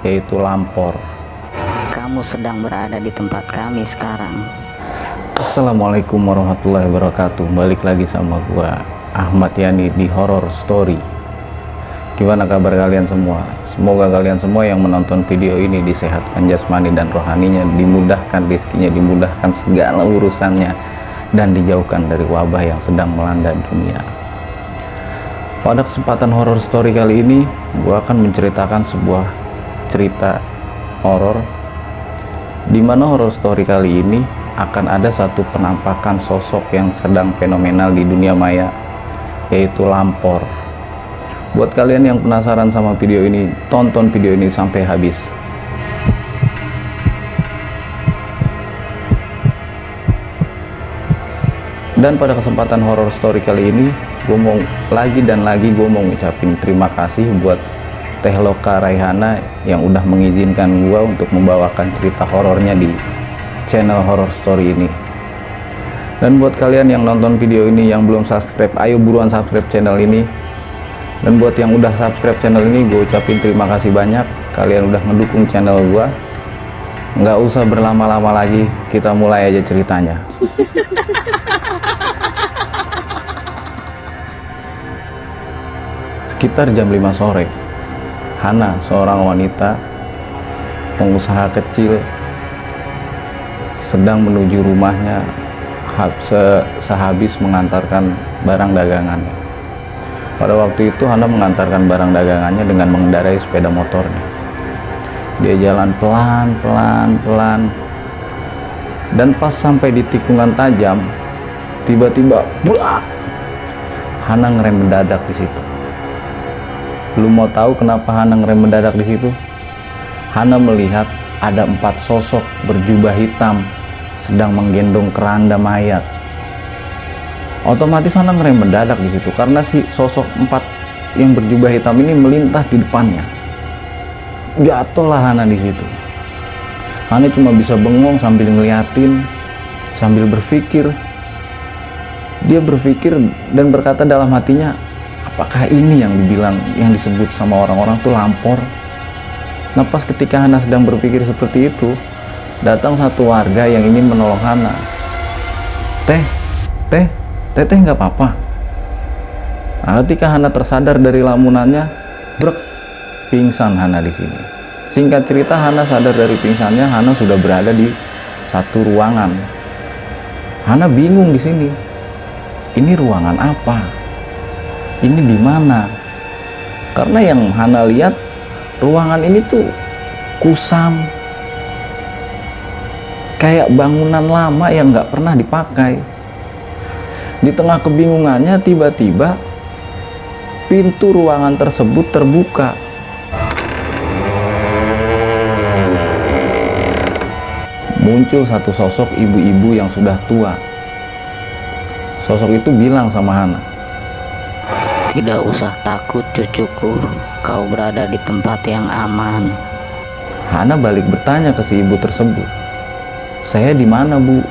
yaitu Lampor. Kamu sedang berada di tempat kami sekarang. Assalamualaikum warahmatullahi wabarakatuh. Balik lagi sama gua Ahmad Yani di Horror Story. Gimana kabar kalian semua? Semoga kalian semua yang menonton video ini disehatkan jasmani dan rohaninya, dimudahkan rezekinya, dimudahkan segala urusannya, dan dijauhkan dari wabah yang sedang melanda dunia. Pada kesempatan Horror Story kali ini, gua akan menceritakan sebuah cerita horor, di mana Horror Story kali ini akan ada satu penampakan sosok yang sedang fenomenal di dunia maya, yaitu Lampor. Buat kalian yang penasaran sama video ini, tonton video ini sampai habis. Dan pada kesempatan Horror Story kali ini, gue mau gue mau ngucapin terima kasih buat Teh Loka Raihana yang udah mengizinkan gue untuk membawakan cerita horornya di channel Horror Story ini. Dan buat kalian yang nonton video ini yang belum subscribe, ayo buruan subscribe channel ini. Dan buat yang udah subscribe channel ini, gue ucapin terima kasih banyak. Kalian udah ngedukung channel gue. Nggak usah berlama-lama lagi, kita mulai aja ceritanya. Sekitar jam 5 sore, Hana, seorang wanita pengusaha kecil, sedang menuju rumahnya sehabis mengantarkan barang dagangannya. Pada waktu itu Hana mengantarkan barang dagangannya dengan mengendarai sepeda motornya. Dia jalan pelan-pelan, dan pas sampai di tikungan tajam, tiba-tiba buak, Hana ngerem mendadak di situ. Lu mau tahu kenapa Hana ngerem mendadak di situ? Hana melihat ada 4 sosok berjubah hitam sedang menggendong keranda mayat. Otomatis Hana ngerem mendadak di situ karena si sosok 4 yang berjubah hitam ini melintas di depannya. Jatuhlah Hana di situ. Hana cuma bisa bengong sambil ngeliatin, sambil berpikir. Dia berpikir dan berkata dalam hatinya, apakah ini yang disebut sama orang-orang tuh Lampor? Nah, pas ketika Hana sedang berpikir seperti itu, datang satu warga yang ingin menolong Hana. Teteh nggak apa-apa. Nah, ketika Hana tersadar dari lamunannya, pingsan Hana di sini. Singkat cerita, Hana sadar dari pingsannya, Hana sudah berada di satu ruangan. Hana bingung di sini. Ini ruangan apa? Ini di mana? Karena yang Hana lihat, ruangan ini tuh kusam, kayak bangunan lama yang nggak pernah dipakai. Di tengah kebingungannya, tiba-tiba pintu ruangan tersebut terbuka. Muncul satu sosok ibu-ibu yang sudah tua. Sosok itu bilang sama Hana, Tidak usah takut cucuku, kau berada di tempat yang aman. Hana balik bertanya ke si ibu tersebut, "Saya di mana, Bu?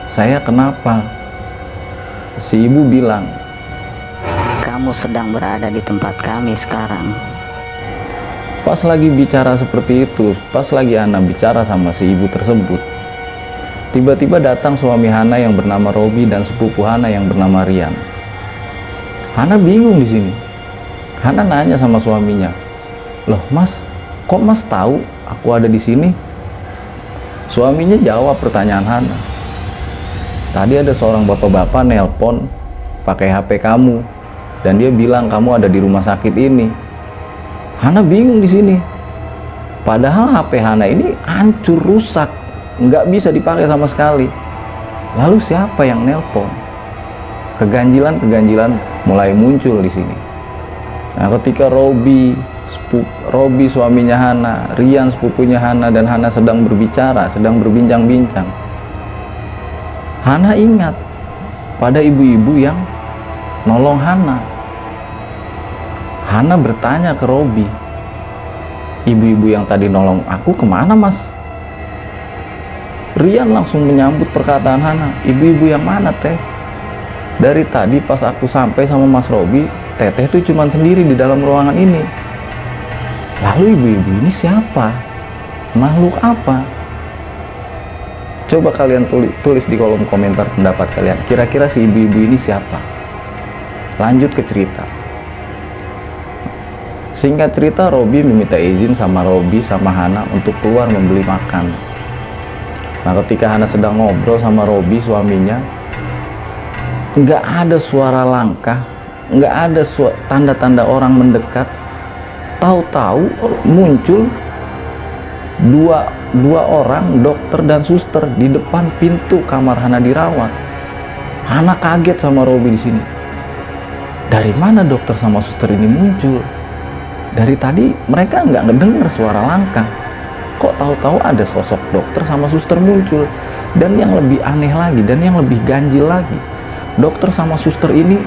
Saya kenapa?" Si ibu bilang, Kamu sedang berada di tempat kami sekarang. pas lagi bicara seperti itu, pas lagi Hana bicara sama si ibu tersebut, tiba-tiba datang suami Hana yang bernama Robi dan sepupu Hana yang bernama Rian. Hana bingung di sini. Hana nanya sama suaminya, "Loh Mas, kok Mas tahu aku ada di sini?" Suaminya jawab pertanyaan Hana, "Tadi ada seorang bapak-bapak nelpon pakai HP kamu, dan dia bilang kamu ada di rumah sakit ini." Hana bingung di sini. Padahal HP Hana ini hancur, rusak, nggak bisa dipakai sama sekali. Lalu siapa yang nelpon? Keganjilan mulai muncul di sini. Nah, ketika Robi suaminya Hana, Rian sepupunya Hana, dan Hana sedang berbicara, sedang berbincang-bincang, Hana ingat pada ibu-ibu yang nolong Hana. Hana bertanya ke Robi, "Ibu-ibu yang tadi nolong aku kemana, Mas?" Rian langsung menyambut perkataan Hana, "Ibu-ibu yang mana, Teh? Dari tadi pas aku sampai sama Mas Robi, Teteh tuh cuman sendiri di dalam ruangan ini." Lalu ibu-ibu ini siapa? Makhluk apa? Coba kalian tulis di kolom komentar pendapat kalian. Kira-kira si ibu-ibu ini siapa? Lanjut ke cerita. Singkat cerita, Robi meminta izin sama Robi sama Hana untuk keluar membeli makan. Nah, ketika Hana sedang ngobrol sama Robi suaminya, nggak ada suara langkah, nggak ada tanda-tanda orang mendekat. Tahu-tahu muncul dua orang dokter dan suster di depan pintu kamar Hana dirawat. Hana kaget sama Robi di sini. Dari mana dokter sama suster ini muncul? Dari tadi mereka nggak ngedenger suara langkah. Kok tahu-tahu ada sosok dokter sama suster muncul? Dan yang lebih aneh lagi dan yang lebih ganjil lagi, dokter sama suster ini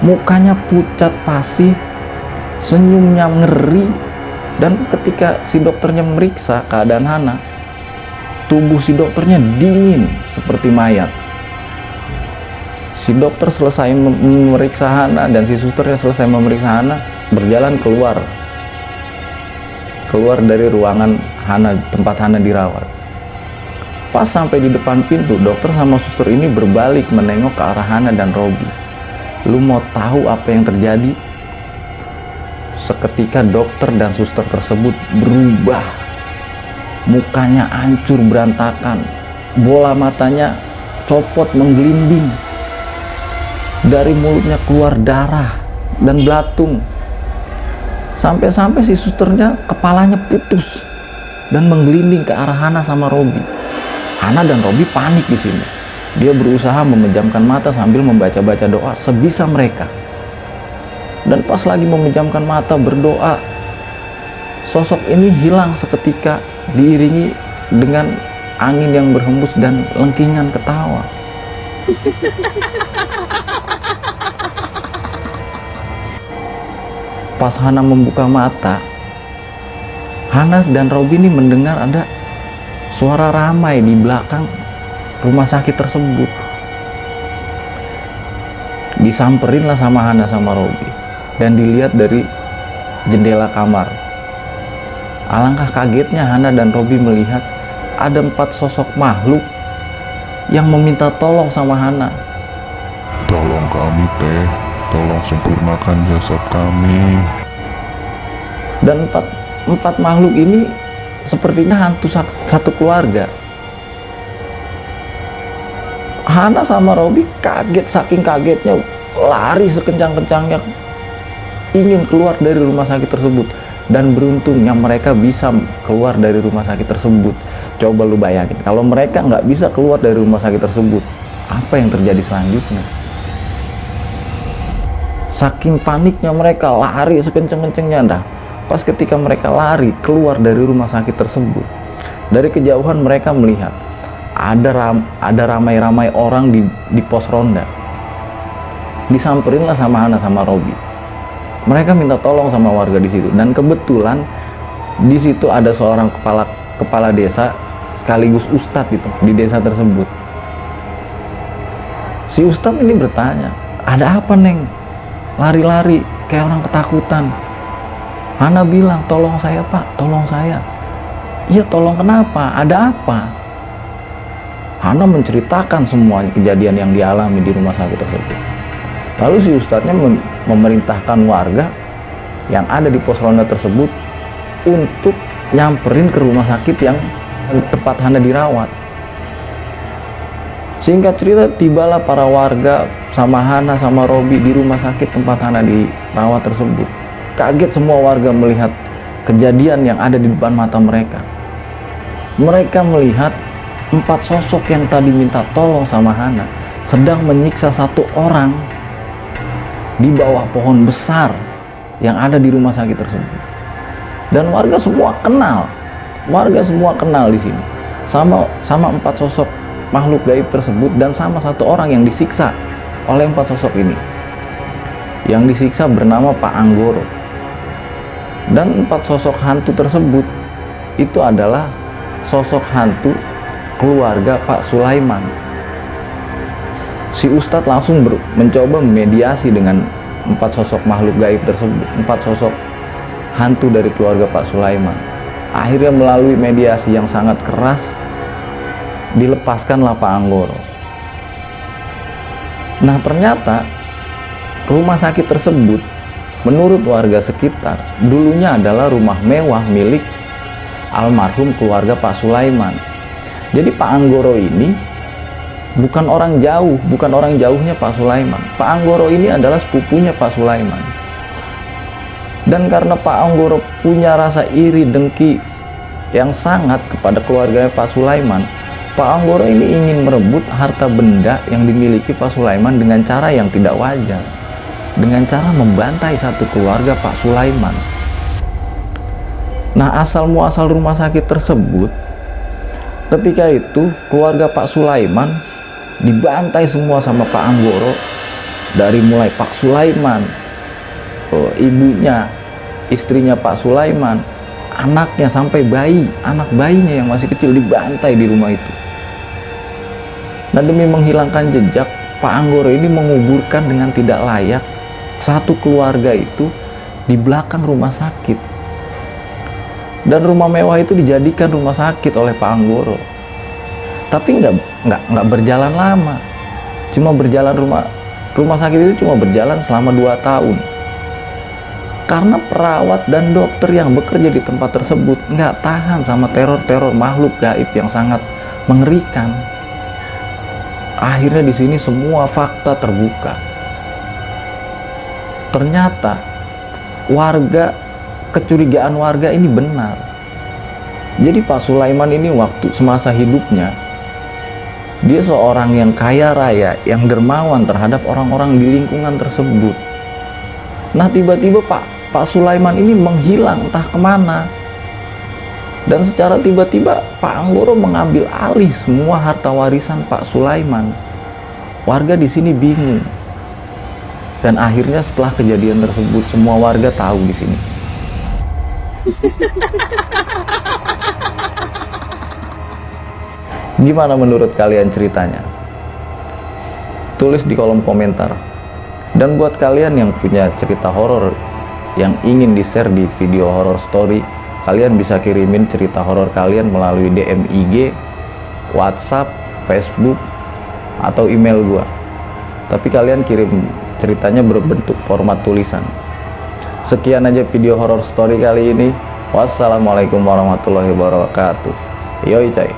mukanya pucat pasi, senyumnya ngeri, dan ketika si dokternya meriksa keadaan Hana, tubuh si dokternya dingin seperti mayat. Si dokter selesai memeriksa Hana dan si susternya selesai memeriksa Hana, berjalan keluar dari ruangan Hana, tempat Hana dirawat. Pas sampai di depan pintu, dokter sama suster ini berbalik menengok ke arah Hana dan Robi. Lu mau tahu apa yang terjadi? Seketika dokter dan suster tersebut berubah. Mukanya hancur berantakan, bola matanya copot menggelinding, dari mulutnya keluar darah dan belatung. Sampai-sampai si susternya kepalanya putus dan menggelinding ke arah Hana sama Robi. Hana dan Robi panik di sini. Dia berusaha memejamkan mata sambil membaca-baca doa sebisa mereka. Dan pas lagi memejamkan mata berdoa, sosok ini hilang seketika, diiringi dengan angin yang berhembus dan lengkingan ketawa. Pas Hana membuka mata, Hana dan Robi ini mendengar ada suara ramai di belakang rumah sakit tersebut. Disamperin lah sama Hana sama Robi dan dilihat dari jendela kamar. Alangkah kagetnya Hana dan Robi melihat ada 4 sosok makhluk yang meminta tolong sama Hana. Tolong kami teh, tolong sempurnakan jasad kami. Dan empat makhluk ini sepertinya hantu satu keluarga. Hana sama Robi kaget, saking kagetnya lari sekencang-kencangnya ingin keluar dari rumah sakit tersebut. Dan beruntungnya mereka bisa keluar dari rumah sakit tersebut. Coba lu bayangin, kalau mereka nggak bisa keluar dari rumah sakit tersebut, apa yang terjadi selanjutnya? Saking paniknya mereka lari sekencang-kencangnya. Dah, pas ketika mereka lari keluar dari rumah sakit tersebut, dari kejauhan mereka melihat ada ramai-ramai orang di pos ronda. Disamperin lah sama Hana sama Robi. Mereka minta tolong sama warga di situ, dan kebetulan di situ ada seorang kepala desa sekaligus ustadz gitu di desa tersebut. Si ustadz ini bertanya, ada apa Neng? Lari-lari kayak orang ketakutan. Hana bilang, tolong saya Pak, tolong saya. Iya, tolong kenapa? Ada apa? Hana menceritakan semua kejadian yang dialami di rumah sakit tersebut. Lalu si ustadznya memerintahkan warga yang ada di pos ronda tersebut untuk nyamperin ke rumah sakit yang tempat Hana dirawat. Singkat cerita, tibalah para warga sama Hana sama Robi di rumah sakit tempat Hana dirawat tersebut. Kaget semua warga melihat kejadian yang ada di depan mata mereka. Mereka melihat 4 sosok yang tadi minta tolong sama Hana sedang menyiksa satu orang di bawah pohon besar yang ada di rumah sakit tersebut. Dan warga semua kenal di sini sama 4 sosok makhluk gaib tersebut, dan sama satu orang yang disiksa oleh 4 sosok ini. Yang disiksa bernama Pak Anggoro. Dan 4 sosok hantu tersebut itu adalah sosok hantu keluarga Pak Sulaiman. Si Ustadz langsung mencoba mediasi dengan 4 sosok makhluk gaib tersebut, 4 sosok hantu dari keluarga Pak Sulaiman. Akhirnya melalui mediasi yang sangat keras, dilepaskanlah Pak Anggoro. Nah, ternyata rumah sakit tersebut menurut warga sekitar dulunya adalah rumah mewah milik almarhum keluarga Pak Sulaiman. Jadi Pak Anggoro ini bukan orang jauh, bukan orang jauhnya Pak Sulaiman. Pak Anggoro ini adalah sepupunya Pak Sulaiman. Dan karena Pak Anggoro punya rasa iri dengki yang sangat kepada keluarganya Pak Sulaiman, Pak Anggoro ini ingin merebut harta benda yang dimiliki Pak Sulaiman dengan cara yang tidak wajar, dengan cara membantai satu keluarga Pak Sulaiman. Nah, asal muasal rumah sakit tersebut, ketika itu keluarga Pak Sulaiman dibantai semua sama Pak Anggoro, dari mulai Pak Sulaiman, ibunya, istrinya Pak Sulaiman, anaknya, sampai bayi, anak bayinya yang masih kecil dibantai di rumah itu. Nah, demi menghilangkan jejak, Pak Anggoro ini menguburkan dengan tidak layak satu keluarga itu di belakang rumah sakit. Dan rumah mewah itu dijadikan rumah sakit oleh Pak Anggoro. Tapi nggak berjalan lama. Cuma berjalan rumah sakit itu cuma berjalan selama 2 tahun. Karena perawat dan dokter yang bekerja di tempat tersebut nggak tahan sama teror-teror makhluk gaib yang sangat mengerikan. Akhirnya di sini semua fakta terbuka. Ternyata kecurigaan warga ini benar. Jadi Pak Sulaiman ini waktu semasa hidupnya, dia seorang yang kaya raya, yang dermawan terhadap orang-orang di lingkungan tersebut. Nah, tiba-tiba Pak Sulaiman ini menghilang entah kemana. Dan secara tiba-tiba Pak Anggoro mengambil alih semua harta warisan Pak Sulaiman. Warga di sini bingung. Dan akhirnya setelah kejadian tersebut, semua warga tahu di sini. Gimana menurut kalian ceritanya? Tulis di kolom komentar. Dan buat kalian yang punya cerita horor yang ingin di-share di video horror story, kalian bisa kirimin cerita horor kalian melalui DM IG, WhatsApp, Facebook, atau email gua. Tapi kalian kirim ceritanya berbentuk format tulisan. Sekian aja video horror story kali ini. Wassalamualaikum warahmatullahi wabarakatuh. Yoi coy.